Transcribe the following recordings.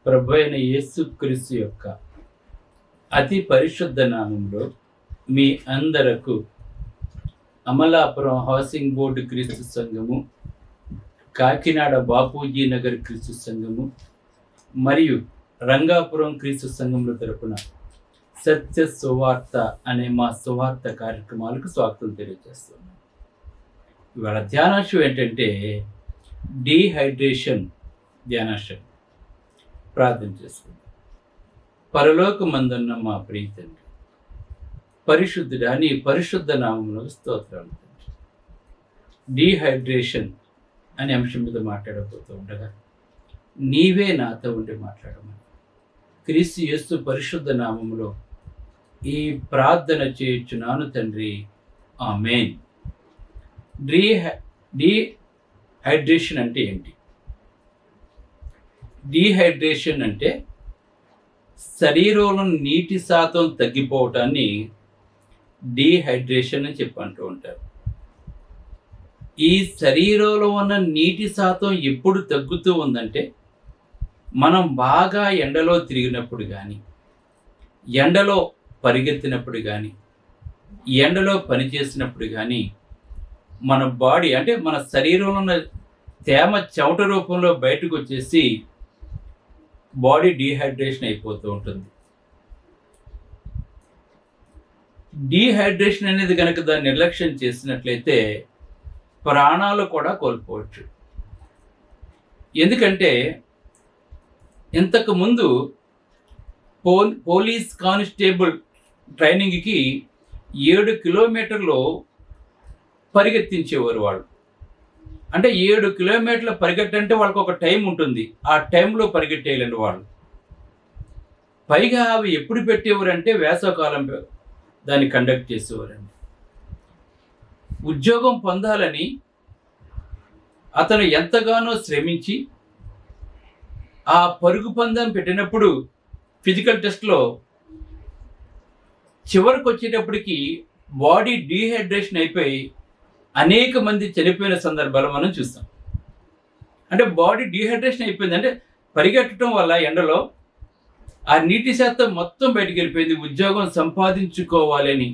ప్రభువైన యేసుక్రీస్తు యొక్క అతి పరిశుద్ధ నామంలో మీ అందరకు అమలాపురం హౌసింగ్ బోర్డు క్రీస్తు సంఘము, కాకినాడ బాపూజీ నగర్ క్రీస్తు సంఘము మరియు రంగాపురం క్రీస్తు సంఘముల తరపున సత్య సువార్త అనే మా సువార్త కార్యక్రమాలకు స్వాగతం తెలియజేస్తున్నాను. ఇవాళ ధ్యానాంశం ఏంటంటే డీహైడ్రేషన్ ధ్యానాంశం. ప్రార్థన చేసుకుందాం. పరలోకమందున్న మా ప్రియ తండ్రి, పరిశుద్ధుడా, నీ పరిశుద్ధ నామములో స్తోత్రాలు తండ్రి. డీహైడ్రేషన్ అనే అంశం మీద మాట్లాడబోతూ ఉండగా నీవే నాతో ఉండి మాట్లాడమని క్రీస్తు యేసు పరిశుద్ధ నామములో ఈ ప్రార్థన చేయుచున్నాను తండ్రి, ఆమేన్. డీహైడ్రేషన్ అంటే ఏంటి? డీహైడ్రేషన్ అంటే శరీరంలో నీటి శాతం తగ్గిపోవటాన్ని డీహైడ్రేషన్ అని చెప్పి అంటూ ఉంటారు. ఈ శరీరంలో ఉన్న నీటి శాతం ఎప్పుడు తగ్గుతూ ఉందంటే మనం బాగా ఎండలో తిరిగినప్పుడు కానీ, ఎండలో పరిగెత్తినప్పుడు కానీ, ఎండలో పనిచేసినప్పుడు కానీ మన బాడీ అంటే మన శరీరంలో ఉన్న తేమ చెమట రూపంలో బయటకు వచ్చేసి బాడీ డీహైడ్రేషన్ అయిపోతూ ఉంటుంది. డీహైడ్రేషన్ అనేది కనుక దాన్ని నిర్లక్ష్యం చేసినట్లయితే ప్రాణాలు కూడా కోల్పోవచ్చు. ఎందుకంటే ఇంతకుముందు పోలీస్ కానిస్టేబుల్ ట్రైనింగ్కి 7 కిలోమీటర్లు పరిగెత్తించేవారు వాళ్ళు. అంటే 7 కిలోమీటర్ల పరిగెట్టంటే వాళ్ళకి ఒక టైం ఉంటుంది, ఆ టైంలో పరిగెట్టేయాలండి వాళ్ళు. పైగా అవి ఎప్పుడు పెట్టేవారంటే వేసవకాలం దాన్ని కండక్ట్ చేసేవారండి. ఉద్యోగం పొందాలని అతను ఎంతగానో శ్రమించి ఆ పరుగు పందెం పెట్టినప్పుడు ఫిజికల్ టెస్ట్లో చివరికి వచ్చేటప్పటికి బాడీ డీహైడ్రేషన్ అయిపోయి అనేక మంది చనిపోయిన సందర్భాలు మనం చూస్తాం. అంటే బాడీ డీహైడ్రేషన్ అయిపోయింది అంటే పరిగెట్టడం వల్ల ఎండలో ఆ నీటి శాతం మొత్తం బయటికి వెళ్ళిపోయింది. ఉద్యోగం సంపాదించుకోవాలని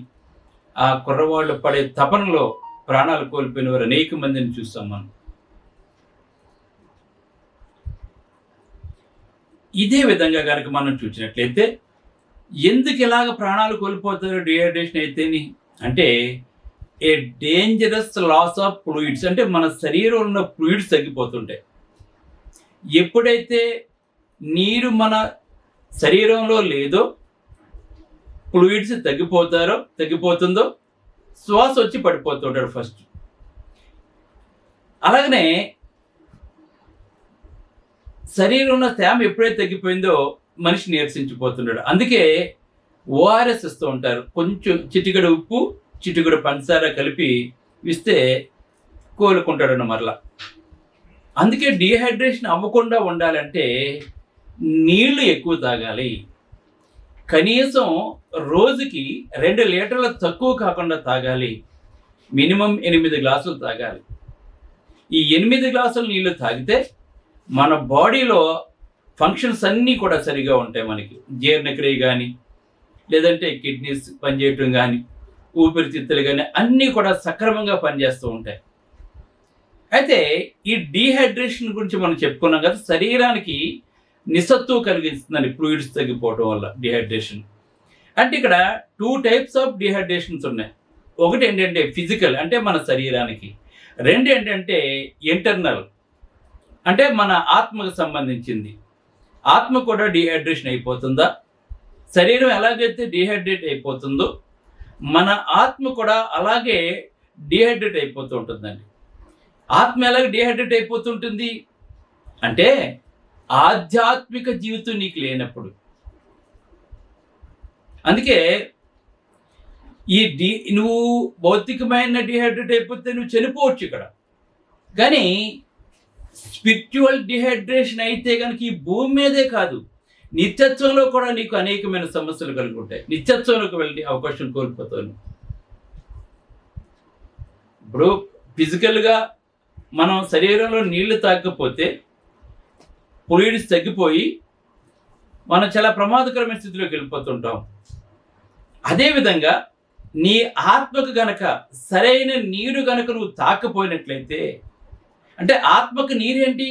ఆ కుర్రవాళ్ళు పడే తపనలో ప్రాణాలు కోల్పోయిన వారు అనేక మందిని చూస్తాం మనం. ఇదే విధంగా కనుక మనం చూసినట్లయితే ఎందుకు ఇలాగ ప్రాణాలు కోల్పోతారు డీహైడ్రేషన్ అయితేని అంటే a dangerous loss of fluids, అంటే మన శరీరంలో ఉన్న ఫ్లూయిడ్స్ తగ్గిపోతుంటాయి. ఎప్పుడైతే నీరు మన శరీరంలో లేదో, ఫ్లూయిడ్స్ తగ్గిపోతుందో శ్వాస వచ్చి పడిపోతుంటాడు ఫస్ట్. అలాగనే శరీరంలో ఉన్న తేమ ఎప్పుడైతే తగ్గిపోయిందో మనిషి నీరసించిపోతున్నాడు. అందుకే ఓఆర్ఎస్ ఇస్తూ ఉంటారు. కొంచెం చిటికెడు ఉప్పు, చిటికెడు పంచదార కలిపి ఇస్తే కోలుకుంటాడు మరలా. అందుకే డీహైడ్రేషన్ అవ్వకుండా ఉండాలంటే నీళ్లు ఎక్కువ తాగాలి. కనీసం రోజుకి 2 లీటర్ల తక్కువ కాకుండా తాగాలి. మినిమం 8 గ్లాసులు తాగాలి. ఈ 8 గ్లాసుల నీళ్లు తాగితే మన బాడీలో ఫంక్షన్స్ అన్నీ కూడా సరిగా ఉంటాయి. మనకి జీర్ణక్రియ కానీ, లేదంటే కిడ్నీస్ పనిచేయటం కానీ, ఊపిరితిత్తులు కానీ అన్నీ కూడా సక్రమంగా పనిచేస్తూ ఉంటాయి. అయితే ఈ డీహైడ్రేషన్ గురించి మనం చెప్పుకున్నాం కదా, శరీరానికి నిస్సత్తువ కలిగిస్తుందని ఫ్లూయిడ్స్ తగ్గిపోవడం వల్ల డీహైడ్రేషన్. అంటే ఇక్కడ 2 టైప్స్ ఆఫ్ డీహైడ్రేషన్స్ ఉన్నాయి. ఒకటి ఏంటంటే ఫిజికల్, అంటే మన శరీరానికి. 2 ఏంటంటే ఇంటర్నల్, అంటే మన ఆత్మకు సంబంధించింది. ఆత్మ కూడా డీహైడ్రేషన్ అయిపోతుందా? శరీరం ఎలాగైతే డీహైడ్రేట్ అయిపోతుందో మన ఆత్మ కూడా అలాగే డీహైడ్రేట్ అయిపోతూ ఉంటుందండి. ఆత్మ ఎలాగ డీహైడ్రేట్ అయిపోతుంటుంది అంటే ఆధ్యాత్మిక జీవితం నీకు లేనప్పుడు. అందుకే నువ్వు భౌతికమైన డీహైడ్రేట్ అయిపోతే నువ్వు చనిపోవచ్చు ఇక్కడ. కానీ స్పిరిచువల్ డీహైడ్రేషన్ అయితే కనుక ఈ భూమి మీదే కాదు, నిత్యత్వంలో కూడా నీకు అనేకమైన సమస్యలు కలిగి ఉంటాయి. నిత్యత్వంలోకి వెళ్ళే అవకాశం కోల్పోతాను. ఇప్పుడు ఫిజికల్గా మనం శరీరంలో నీళ్లు తాగకపోతే ఫ్లూయిడ్స్ తగ్గిపోయి మనం చాలా ప్రమాదకరమైన స్థితిలోకి వెళ్ళిపోతుంటాం. అదేవిధంగా నీ ఆత్మకు గనక సరైన నీరు గనక నువ్వు తాకపోయినట్లయితే, అంటే ఆత్మకు నీరేంటి?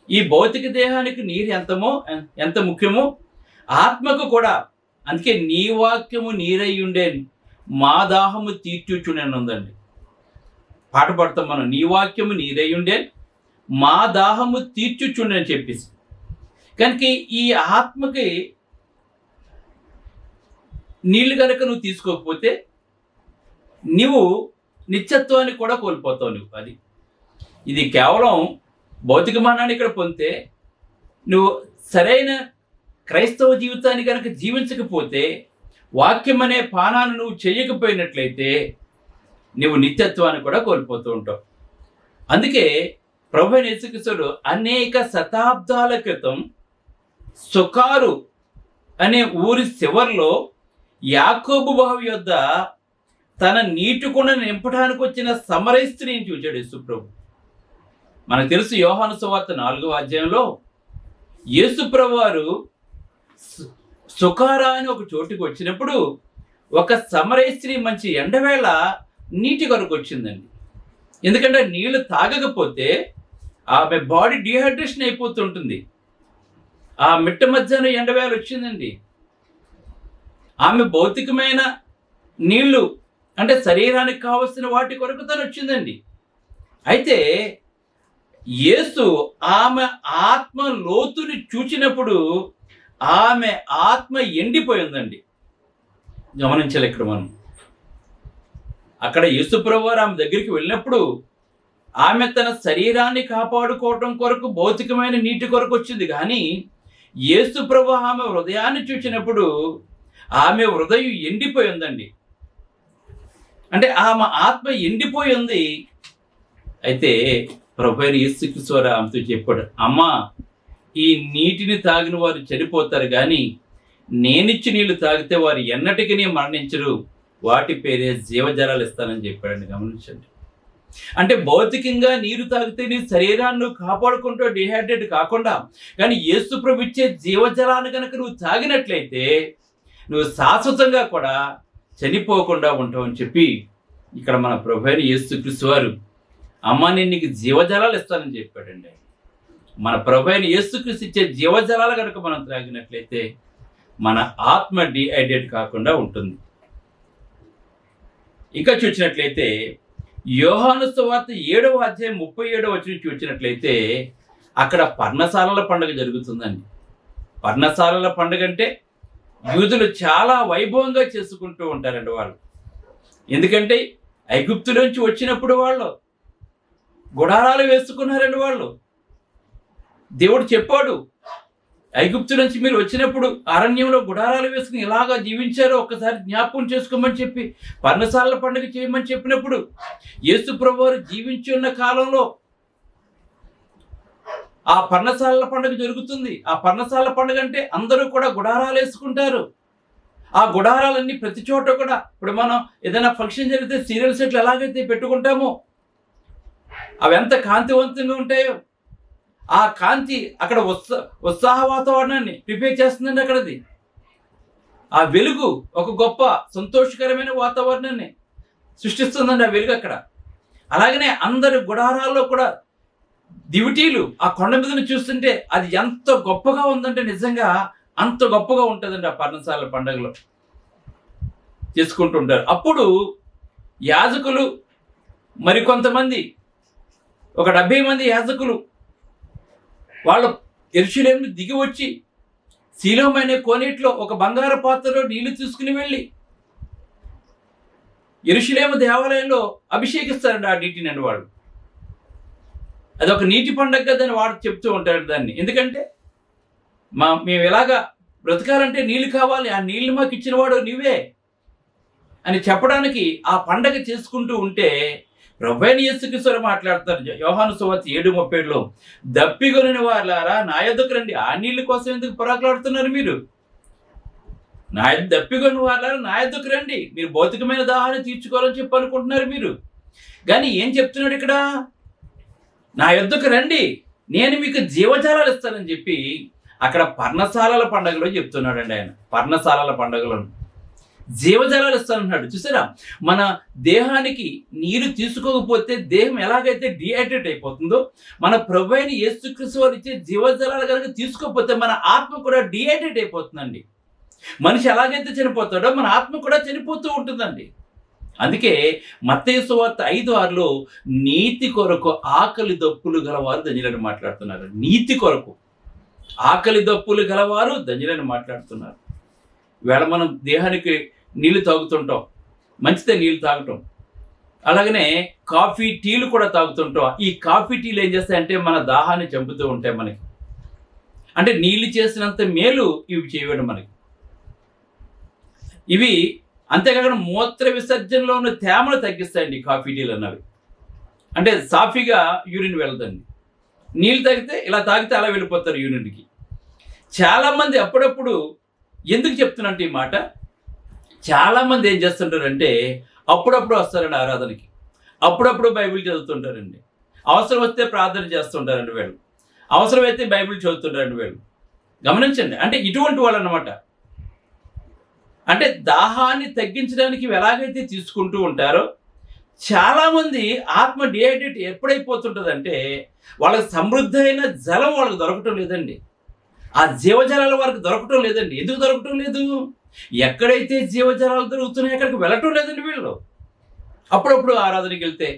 ఈ భౌతిక దేహానికి నీరు ఎంత ముఖ్యమో ఆత్మకు కూడా. అందుకే నీ వాక్యము నీరై ఉండే మా దాహము తీర్చుచునని ఉందండి. పాట పాడతాం మనం, నీ వాక్యము నీరై ఉండే మా దాహము తీర్చుచుండని చెప్పేసి. కనుక ఈ ఆత్మకి నీళ్లు కనుక నువ్వు తీసుకోకపోతే నువ్వు నిత్యత్వాన్ని కూడా కోల్పోతావు. నువ్వు ఇది కేవలం భౌతిక మానాన్ని ఇక్కడ పొందితే, నువ్వు సరైన క్రైస్తవ జీవితాన్ని కనుక జీవించకపోతే, వాక్యం అనే పానాన్ని నువ్వు చేయకపోయినట్లయితే నువ్వు నిత్యత్వాన్ని కూడా కోల్పోతూ ఉంటావు. అందుకే ప్రభువైన యేసుక్రీస్తు అనేక శతాబ్దాల క్రితం సుకారు అనే ఊరి చివర్లో యాకోబు బావి యొద్ద తన నీటి కుండను నింపడానికి వచ్చిన సమరయ స్త్రీని చూచాడు యేసుప్రభు. మనకు తెలుసు, యోహాను సువార్త 4వ అధ్యాయంలో యేసుప్రభు వారు సుకారా అని ఒక చోటుకు వచ్చినప్పుడు ఒక సమరయ స్త్రీ మంచి ఎండవేళ నీటి కొరకు వచ్చిందండి. ఎందుకంటే నీళ్లు తాగకపోతే ఆమె బాడీ డిహైడ్రేషన్ అయిపోతుంటుంది. ఆ మిట్ట మధ్యాహ్నం ఎండవేళ వచ్చిందండి. ఆమె భౌతికమైన నీళ్లు అంటే శరీరానికి కావలసిన వాటి కొరకు తను వచ్చిందండి. అయితే యేసు ఆమె ఆత్మ లోతుని చూచినప్పుడు ఆమె ఆత్మ ఎండిపోయిందండి. గమనించాలి ఇక్కడ మనం. అక్కడ యేసుప్రభు వారు ఆమె దగ్గరికి వెళ్ళినప్పుడు ఆమె తన శరీరాన్ని కాపాడుకోవడం కొరకు భౌతికమైన నీటి కొరకు వచ్చింది. కానీ యేసుప్రభు ఆమె హృదయాన్ని చూచినప్పుడు ఆమె హృదయం ఎండిపోయి ఉందండి. అంటే ఆమె ఆత్మ ఎండిపోయి ఉంది. అయితే ప్రభువైన యేసుక్రీస్తు వారు ఆమెతో చెప్పాడు, అమ్మా, ఈ నీటిని తాగిన వారు చనిపోతారు, కానీ నేనిచ్చి నీళ్లు తాగితే వారు ఎన్నటికీ మరణించరు, వాటి పేరే జీవజలాలు ఇస్తానని చెప్పాడండి. గమనించండి. అంటే భౌతికంగా నీరు తాగితే నీ శరీరాన్ని నువ్వు కాపాడుకుంటూ డిహైడ్రేట్ కాకుండా, కానీ యేసు ప్రభు ఇచ్చే జీవజలాన్ని కనుక నువ్వు తాగినట్లయితే నువ్వు శాశ్వతంగా కూడా చనిపోకుండా ఉంటావని చెప్పి ఇక్కడ మన ప్రభువైన యేసుక్రీస్తు వారు, అమ్మ, నేను నీకు జీవజలాలు ఇస్తానని చెప్పాడండి. మన ప్రభువైన యేసుక్రీస్తు ఇచ్చే జీవజలాలు కనుక మనం త్రాగినట్లయితే మన ఆత్మ డిహైడ్రేట్ కాకుండా ఉంటుంది. ఇంకా చూసినట్లయితే యోహాను సువార్త 7వ అధ్యాయం 37వ వచనం చూసినట్లయితే అక్కడ పర్ణశాలల పండుగ జరుగుతుందండి. పర్ణశాలల పండుగ అంటే యూదులు చాలా వైభవంగా చేసుకుంటూ ఉంటారండి వాళ్ళు. ఎందుకంటే ఐగుప్తులోంచి వచ్చినప్పుడు వాళ్ళు గుడారాలు వేసుకున్నారండి. వాళ్ళు దేవుడు చెప్పాడు, ఐగుప్తు నుంచి మీరు వచ్చినప్పుడు అరణ్యంలో గుడారాలు వేసుకుని ఇలాగా జీవించారో ఒక్కసారి జ్ఞాపకం చేసుకోమని చెప్పి పర్ణశాలల పండుగ చేయమని చెప్పినప్పుడు యేసు ప్రభువారు జీవించి ఉన్న కాలంలో ఆ పర్ణశాలల పండుగ జరుగుతుంది. ఆ పర్ణశాలల పండుగ అంటే అందరూ కూడా గుడారాలు వేసుకుంటారు. ఆ గుడారాలన్నీ ప్రతి చోట కూడా, ఇప్పుడు మనం ఏదైనా ఫంక్షన్ జరిగితే సీరియల్ సెట్లు ఎలాగైతే పెట్టుకుంటామో అవి ఎంత కాంతివంతంగా ఉంటాయో, ఆ కాంతి అక్కడ ఉత్సాహ వాతావరణాన్ని ప్రిపేర్ చేస్తుందండి. అక్కడది ఆ వెలుగు ఒక గొప్ప సంతోషకరమైన వాతావరణాన్ని సృష్టిస్తుందండి ఆ వెలుగు అక్కడ. అలాగనే అందరి గుడారాల్లో కూడా దివిటీలు ఆ కొండ మీదను చూస్తుంటే అది ఎంత గొప్పగా ఉందంటే నిజంగా అంత గొప్పగా ఉంటుందండి. ఆ పర్ణశాల పండుగలో చేసుకుంటుంటారు. అప్పుడు యాజకులు మరికొంతమంది, ఒక 70 మంది యాజకులు, వాళ్ళు యెరూషలేమును దిగి వచ్చి సీలోము అనే కోనేటిలో ఒక బంగారు పాత్రలో నీళ్లు తీసుకుని వెళ్ళి యెరూషలేము దేవాలయంలో అభిషేకిస్తారండి ఆ నీటిని. వాళ్ళు అదొక నీటి పండగ కదని వాడు చెప్తూ ఉంటారు దాన్ని. ఎందుకంటే మేము ఎలాగా బ్రతకాలంటే నీళ్ళు కావాలి, ఆ నీళ్లు మాకు ఇచ్చినవాడు నీవే అని చెప్పడానికి ఆ పండగ చేసుకుంటూ ఉంటే ప్రభువైన యేసుక్రీస్తు మాట్లాడతారు. యోహాను సువార్త 7:37లో, దప్పిగొనిన వారులారా నా యొద్దకు రండి. ఆ నీళ్ళ కోసం ఎందుకు పొరాకులాడుతున్నారు మీరు? దప్పిగొని వారులారా నా యొద్దకు రండి. మీరు భౌతికమైన దాహాన్ని తీర్చుకోవాలని చెప్పి అనుకుంటున్నారు మీరు. కానీ ఏం చెప్తున్నాడు ఇక్కడ? నా యొద్దకు రండి, నేను మీకు జీవజాలాలు ఇస్తానని చెప్పి అక్కడ పర్ణశాలల పండుగలో చెప్తున్నాడండి ఆయన. పర్ణశాలల పండుగలో జీవజలాలు ఇస్తానంటున్నాడు. చూసారా, మన దేహానికి నీరు తీసుకోకపోతే దేహం ఎలాగైతే డిహైడ్రేట్ అయిపోతుందో, మన ప్రభు అయిన యేసుక్రీస్తు వారు ఇచ్చే జీవజలాలు కనుక తీసుకోకపోతే మన ఆత్మ కూడా డిహైడ్రేట్ అయిపోతుందండి. మనిషి ఎలాగైతే చనిపోతాడో మన ఆత్మ కూడా చనిపోతూ ఉంటుందండి. అందుకే మత్తయి సువార్త 5:6లో నీతి కొరకు ఆకలి దప్పులు గలవారు ధన్యులని మాట్లాడుతున్నారు. నీతి కొరకు ఆకలి దప్పులు గలవారు ధన్యులని మాట్లాడుతున్నారు. వేళ మనం దేహానికి నీళ్లు తాగుతుంటాం, మంచిదే నీళ్ళు తాగటం. అలాగనే కాఫీ టీలు కూడా తాగుతుంటాం. ఈ కాఫీ టీలు ఏం చేస్తాయంటే మన దాహాన్ని చంపుతూ ఉంటాయి మనకి. అంటే నీళ్ళు చేసినంత మేలు ఇవి చేయడం మనకి. ఇవి అంతేకాకుండా మూత్ర విసర్జనలో ఉన్న తేమను తగ్గిస్తాయండి కాఫీ టీలు అన్నవి. అంటే సాఫీగా యూరిన్ వెళ్తుంది. నీళ్ళు తాగితే ఇలా తాగితే అలా వెళ్ళిపోతారు యూరిన్కి. చాలామంది అప్పుడప్పుడు ఎందుకు చెప్తున్నట్టు ఈ మాట, చాలామంది ఏం చేస్తుంటారంటే అప్పుడప్పుడు వస్తారండి ఆరాధనకి, అప్పుడప్పుడు బైబిల్ చదువుతుంటారండి, అవసరం వస్తే ప్రార్థన చేస్తుంటారండి వీళ్ళు, అవసరమైతే బైబిల్ చదువుతుంటారండి వీళ్ళు. గమనించండి, అంటే ఇటువంటి వాళ్ళు అన్నమాట. అంటే దాహాన్ని తగ్గించడానికి ఎలాగైతే తీసుకుంటూ ఉంటారో, చాలామంది ఆత్మ డిహైడ్రేట్ ఎప్పుడైపోతుంటుందంటే వాళ్ళకి సమృద్ధమైన జలం వాళ్ళకి దొరకటం లేదండి. ఆ జీవజలాలు వారికి దొరకటం లేదండి. ఎందుకు దొరకటం లేదు? ఎక్కడైతే జీవజలాలు దొరుకుతున్నాయో అక్కడికి వెళ్ళటం లేదండి వీళ్ళు. అప్పుడప్పుడు ఆరాధనకి వెళ్తే,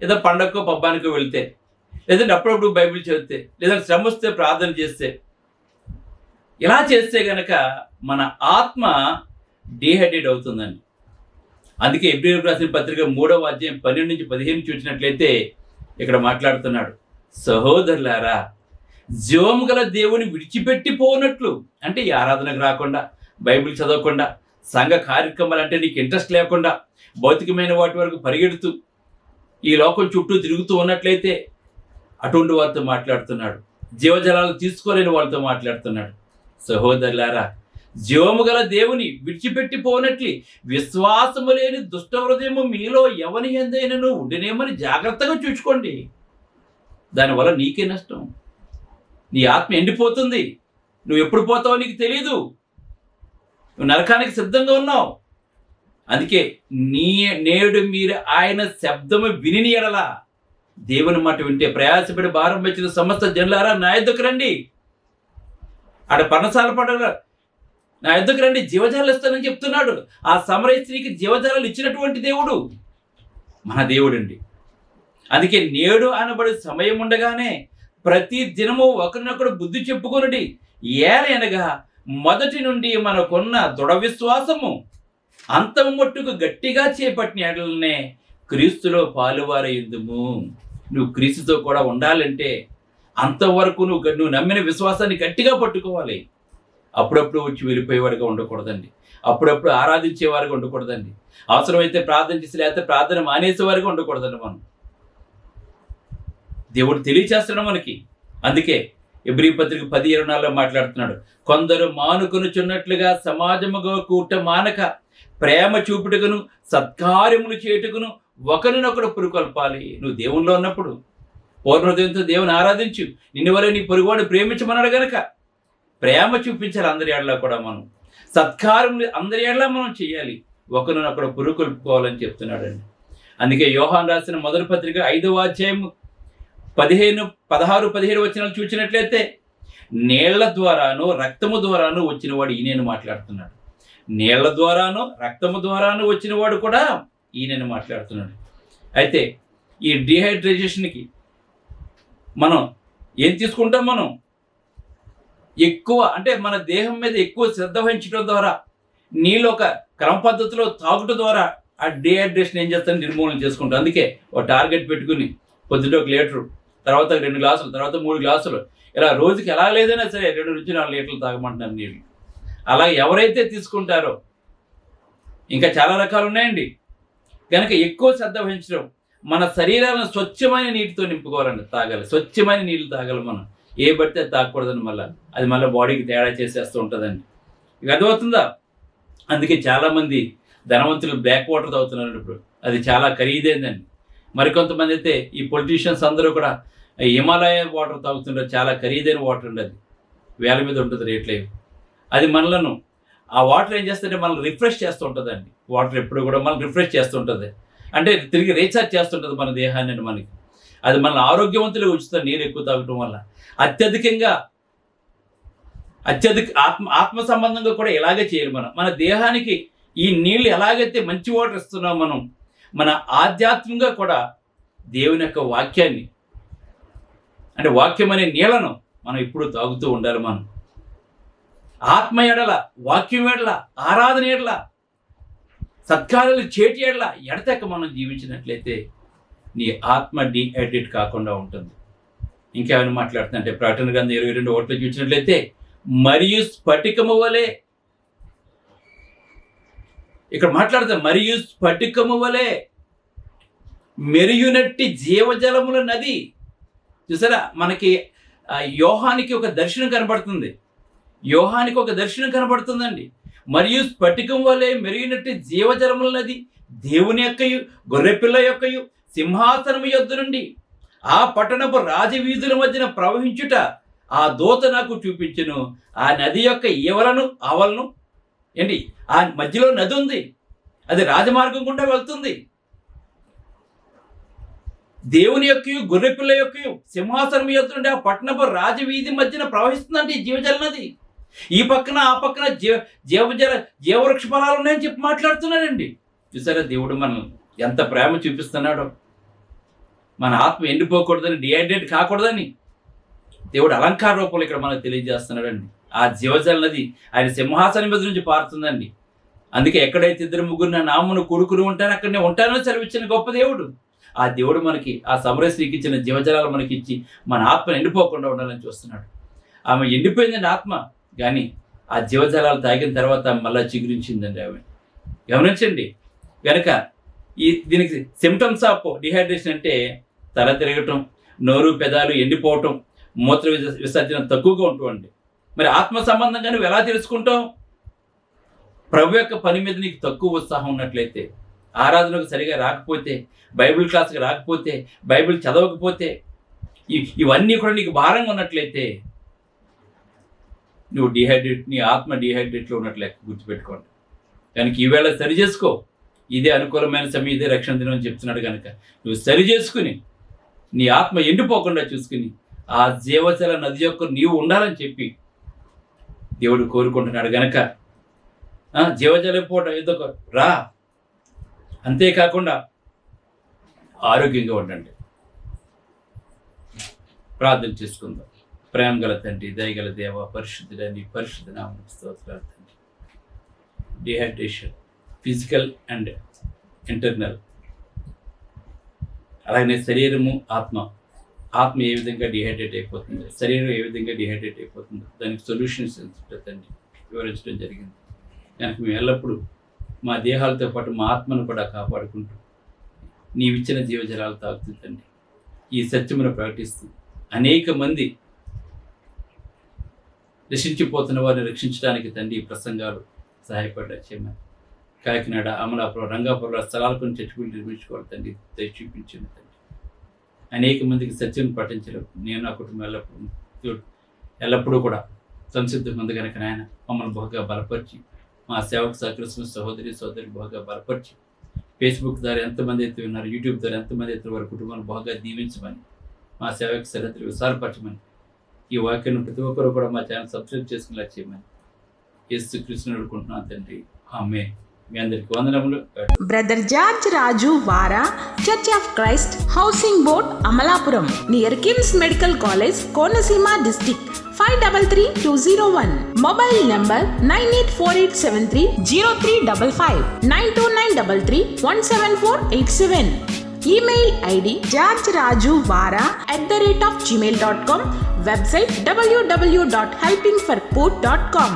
ఏదో పండగకో పబ్బానికో వెళ్తే, లేదంటే అప్పుడప్పుడు బైబిల్ చదివితే, లేదంటే శ్రమ వస్తే ప్రార్థన చేస్తే, ఇలా చేస్తే గనక మన ఆత్మ డిహైడ్రేట్ అవుతుందండి. అందుకే ఎబ్రియలకు రాసిన పత్రిక 3వ అధ్యాయం 12-15 చూసినట్లయితే ఇక్కడ మాట్లాడుతున్నాడు, సహోదరులారా, జీవము గల దేవుని విడిచిపెట్టిపోనట్లు, అంటే ఈ ఆరాధనకు రాకుండా, బైబిల్ చదవకుండా, సంఘ కార్యక్రమాలు అంటే నీకు ఇంట్రెస్ట్ లేకుండా, భౌతికమైన వాటి వరకు పరిగెడుతూ ఈ లోకం చుట్టూ తిరుగుతూ ఉన్నట్లయితే అటువంటి వారితో మాట్లాడుతున్నాడు. జీవజలాలు తీసుకోలేని వాళ్ళతో మాట్లాడుతున్నాడు. సహోదరులారా, జీవము గల దేవుని విడిచిపెట్టిపోనట్లు విశ్వాసము లేని దుష్ట హృదయము మీలో ఎవని ఎందైనను ఉండినేమని జాగ్రత్తగా చూసుకోండి. దానివల్ల నీకే నష్టం. నీ ఆత్మ ఎండిపోతుంది. నువ్వు ఎప్పుడు పోతావో నీకు తెలియదు. నువ్వు నరకానికి సిద్ధంగా ఉన్నావు. అందుకే నేడు మీరు ఆయన శబ్దము విని ఎడల, దేవుని మాట వింటే ప్రయాసపడి భారం వచ్చిన సమస్త జనులారా నా యొద్దకు రండి. ఆడ పర్ణశాల పండుగ నా యొద్దకు రండి, జీవజాలు ఇస్తానని చెప్తున్నాడు. ఆ సమరయ స్త్రీకి జీవజాలాలు ఇచ్చినటువంటి దేవుడు మన దేవుడండి. అందుకే నేడు అనబడే సమయం ఉండగానే ప్రతి దినము ఒకరినొకరు బుద్ధి చెప్పుకొనుడి. ఏలయనగా మొదటి నుండి మనకున్న దృఢ విశ్వాసము అంతము మట్టుకు గట్టిగా చేపట్టిన ఎడలనే క్రీస్తులో పాలువారయుందుము. నువ్వు క్రీస్తుతో కూడా ఉండాలంటే అంతవరకు నువ్వు నమ్మిన విశ్వాసాన్ని గట్టిగా పట్టుకోవాలి. అప్పుడప్పుడు వచ్చి వెళ్ళిపోయేవాడిగా ఉండకూడదండి. అప్పుడప్పుడు ఆరాధించేవారిగా ఉండకూడదండి. అవసరమైతే ప్రార్థన చేసి, లేకపోతే ప్రార్థన మానేసేవారిగా ఉండకూడదండి. మనం దేవుడు తెలియచేస్తున్నాడు మనకి. అందుకే ఎబ్రీ పత్రిక 10:24లో మాట్లాడుతున్నాడు, కొందరు మానుకొనుచున్నట్లుగా సమాజముగా కూట మానక ప్రేమ చూపుటకును సత్కార్యములు చేయుటకును ఒకరినొకడు పురుకొల్పాలి. నువ్వు దేవునిలో ఉన్నప్పుడు పూర్ణ హృదయంతో దేవుని ఆరాధించు. నిన్ను వల్ల నీ పొరుగువాడు ప్రేమించమన్నాడు గనక ప్రేమ చూపించాలి. అందరి ఏళ్ళలో కూడా మనం సత్కారములు అందరి ఏళ్ళ మనం చేయాలి. ఒకరినొకడు పురుకొల్పుకోవాలని చెప్తున్నాడండి. అందుకే యోహాను రాసిన మొదటి పత్రిక 5వ అధ్యాయం 16-17 వచనాలు చూసినట్లయితే, నీళ్ల ద్వారాను రక్తము ద్వారాను వచ్చిన వాడు ఈయనని మాట్లాడుతున్నాడు. నీళ్ల ద్వారాను రక్తము ద్వారాను వచ్చిన వాడు కూడా ఈయనని మాట్లాడుతున్నాడు. అయితే ఈ డిహైడ్రేషన్కి మనం ఏం తీసుకుంటాం? మనం ఎక్కువ, అంటే మన దేహం మీద ఎక్కువ శ్రద్ధ వహించడం ద్వారా, నీళ్ళు ఒక క్రమ పద్ధతిలో తాగుట ద్వారా ఆ డిహైడ్రేషన్ ఏం చేస్తాను నిర్మూలన చేసుకుంటాం. అందుకే ఒక టార్గెట్ పెట్టుకుని పొద్దుట 1 లీటరు, తర్వాత 2 గ్లాసులు, తర్వాత 3 గ్లాసులు, ఇలా రోజుకి ఎలా లేదైనా సరే 2-4 లీటర్లు తాగమంటున్నారు నీళ్ళు. అలా ఎవరైతే తీసుకుంటారో, ఇంకా చాలా రకాలు ఉన్నాయండి. కనుక ఎక్కువ శ్రద్ధ వహించడం, మన శరీరాలను స్వచ్ఛమైన నీటితో నింపుకోవాలండి. తాగాలి, స్వచ్ఛమైన నీళ్ళు తాగాలి. మనం ఏ పడితే తాగకూడదని అది మళ్ళీ బాడీకి తేడా చేసేస్తూ ఉంటుందండి. ఇక అర్థమవుతుందా? అందుకే చాలామంది ధనవంతులు బ్లాక్ వాటర్ తాగుతున్నారు ఇప్పుడు. అది చాలా ఖరీదైందండి. మరికొంతమంది అయితే ఈ పొలిటీషియన్స్ అందరూ కూడా హిమాలయ వాటర్ తాగుతుంటారు. చాలా ఖరీదైన వాటర్ ఉండదు. వేల మీద ఉంటుంది రేట్లు. అది మనలను ఆ వాటర్ ఏం చేస్తుంటే మనల్ని రిఫ్రెష్ చేస్తూ ఉంటుందండి. వాటర్ ఎప్పుడు కూడా మనల్ని రిఫ్రెష్ చేస్తూ ఉంటుంది, అంటే తిరిగి రీఛార్జ్ చేస్తుంటుంది మన దేహాన్ని. మనకి అది మనల్ని ఆరోగ్యవంతులుగా ఉంచుతుంది నీరు ఎక్కువ తాగటం వల్ల. అత్యధిక ఆత్మ సంబంధంగా కూడా ఇలాగే చేయాలి. మన దేహానికి ఈ నీళ్ళు ఎలాగైతే మంచి వాటర్ ఇస్తున్నాం, మనం మన ఆధ్యాత్మికంగా కూడా దేవుని యొక్క వాక్యాన్ని, అంటే వాక్యం అనే నీళ్లను మనం ఇప్పుడు తాగుతూ ఉండాలి. మనం ఆత్మ ఎడల, వాక్యం ఎడల, ఆరాధన ఎడల, సత్కార్యాలు చేటి ఎడల ఎడతెక్క మనం జీవించినట్లయితే నీ ఆత్మ డీహైడ్రేట్ కాకుండా ఉంటుంది. ఇంకేమైనా మాట్లాడుతుందంటే ప్రకటన గ్రంథం 22:1 చూసినట్లయితే మరియు స్ఫటికము వలె, ఇక్కడ మాట్లాడతాం, మరియు స్ఫటికము వలె మెరియునట్టి జీవజలముల నది. చూసారా, మనకి యోహానికి ఒక దర్శనం కనబడుతుంది. యోహానికి ఒక దర్శనం కనబడుతుందండి. మరియు స్ఫటికం వలె మెరిగినట్టు జీవజలముల నది దేవుని యొక్కయు గొర్రెపిల్ల యొక్కయు సింహాసనము యొద్ద నుండి ఆ పట్టణపు రాజవీధుల మధ్యన ప్రవహించుట ఆ దూత నాకు చూపించెను. ఆ నది యొక్క ఈవలను ఆవలను ఏంటి, ఆ మధ్యలో నది ఉంది, అది రాజమార్గం గుండా వెళ్తుంది. దేవుని యొక్కయు గొర్రెపిల్ల యొక్కయు సింహాసనం యొద్ద నుండి ఆ పట్టణపు రాజవీధి మధ్యన ప్రవహిస్తుందంటే ఈ జీవజల నది. ఈ పక్కన ఆ పక్కన జీవవృక్ష ఫలాలు ఉన్నాయని చెప్పి మాట్లాడుతున్నాడండి. చూసారా, దేవుడు మనం ఎంత ప్రేమ చూపిస్తున్నాడో. మన ఆత్మ ఎండిపోకూడదని, డిహైడ్రేట్ కాకూడదని దేవుడు అలంకార రూపంలో ఇక్కడ మనకు తెలియజేస్తున్నాడండి. ఆ జీవజల నది ఆయన సింహాసనం మీద నుంచి పారుతుందండి. అందుకే ఎక్కడైతే 2-3 నా నామమున కూడుకుని ఉంటానో అక్కడ నేను ఉంటానని సెలవిచ్చిన గొప్ప దేవుడు. ఆ దేవుడు మనకి ఆ సమరశ్రీకి ఇచ్చిన జీవజలాలు మనకి ఇచ్చి మన ఆత్మను ఎండిపోకుండా ఉండాలని చూస్తున్నాడు. ఆమె ఎండిపోయిందండి ఆత్మ, కానీ ఆ జీవజలాలు తాగిన తర్వాత మళ్ళా చిగురించిందండి ఆమె. గమనించండి. కనుక దీనికి సిమ్టమ్స్ ఆఫ్ డిహైడ్రేషన్ అంటే తల తిరగటం, నోరు పెదాలు ఎండిపోవటం, మూత్ర విసర్జన తక్కువగా ఉంటుంది. మరి ఆత్మ సంబంధంగా నువ్వు ఎలా తెలుసుకుంటావు? ప్రభు యొక్క పని మీద నీకు తక్కువ ఉత్సాహం ఉన్నట్లయితే, ఆరాధనకు సరిగా రాకపోతే, బైబిల్ క్లాస్కి రాకపోతే, బైబిల్ చదవకపోతే, ఇవన్నీ కూడా నీకు భారంగా ఉన్నట్లయితే నువ్వు నీ ఆత్మ డిహైడ్రేట్లో ఉన్నట్లు గుర్తుపెట్టుకోండి. కనుక ఈవేళ సరి చేసుకో. ఇదే అనుకూలమైన సమయం, ఇదే రక్షణ దినం అని చెప్తున్నాడు. కనుక నువ్వు సరి చేసుకుని నీ ఆత్మ ఎండిపోకుండా చూసుకుని ఆ జీవజల నది యొక్క నీవు ఉండాలని చెప్పి దేవుడు కోరుకుంటున్నాడు. గనక జీవజల పూట ఏదో రా. అంతేకాకుండా ఆరోగ్యంగా ఉండండి. ప్రార్థన చేసుకుందాం. ప్రేమ గల తండ్రి, దయగల దేవ, పరిశుద్ధుడా, నీ పరిశుద్ధ నామమునకు స్తోత్రాలు తండ్రి. డిహైడ్రేషన్ ఫిజికల్ అండ్ ఇంటర్నల్, అలాగే శరీరము ఆత్మ ఏ విధంగా డిహైడ్రేట్ అయిపోతుందో, శరీరం ఏ విధంగా డిహైడ్రేట్ అయిపోతుందో దానికి సొల్యూషన్స్ తండ్రి వివరించడం జరిగింది. కనుక మేము ఎల్లప్పుడూ మా దేహాలతో పాటు మా ఆత్మను కూడా కాపాడుకుంటూ నీవిచ్చిన జీవజలాలు తాగుతుందండి. ఈ సత్యమును ప్రకటిస్తూ అనేక మంది రక్షించిపోతున్న వారిని రక్షించడానికి తండ్రి ఈ ప్రసంగాలు సహాయపడ్డా చేయమని. కాకినాడ, అమలాపురం, రంగాపురంలో స్థలాలకు చర్చిలు నిర్మించుకోవాలి తండ్రి, దయ చూపించింది తండ్రి. అనేక మందికి సత్యం పఠించడం నేను నా కుటుంబం ఎల్లప్పుడూ కూడా సంసిద్ధంగా ఉంది. కనుక నాయన మమ్మల్ని బాగా బలపరిచి, మా సేవకు సహకరిస్తున్న సహోదరి బాగా బలపరిచి, ఫేస్బుక్ ద్వారా ఎంతమంది అయితే ఉన్నారు, యూట్యూబ్ ద్వారా ఎంతమంది అయితే వారి కుటుంబాన్ని బాగా దీవించమని, మా సేవకు సరిహద్దులు విశాలపరచమని, ఈ వాక్యాన్ని ప్రతి ఒక్కరు కూడా మా ఛానల్ సబ్స్క్రైబ్ చేసుకునేలా చేయమని యేసుక్రీస్తుని అడుగుకుంటున్నాను తండ్రి. ఆమేన్. మీ అందరికీ వందనములు. బ్రదర్ జార్జ్ రాజు వారా, church of Christ, housing board, Amalapuram, near KIMS medical college, Konaseema district, 523201. Mobile number 9848730355, 92933174174. Email ID georgerajuvara@gmail.com. Website www.helpingforpoor.com.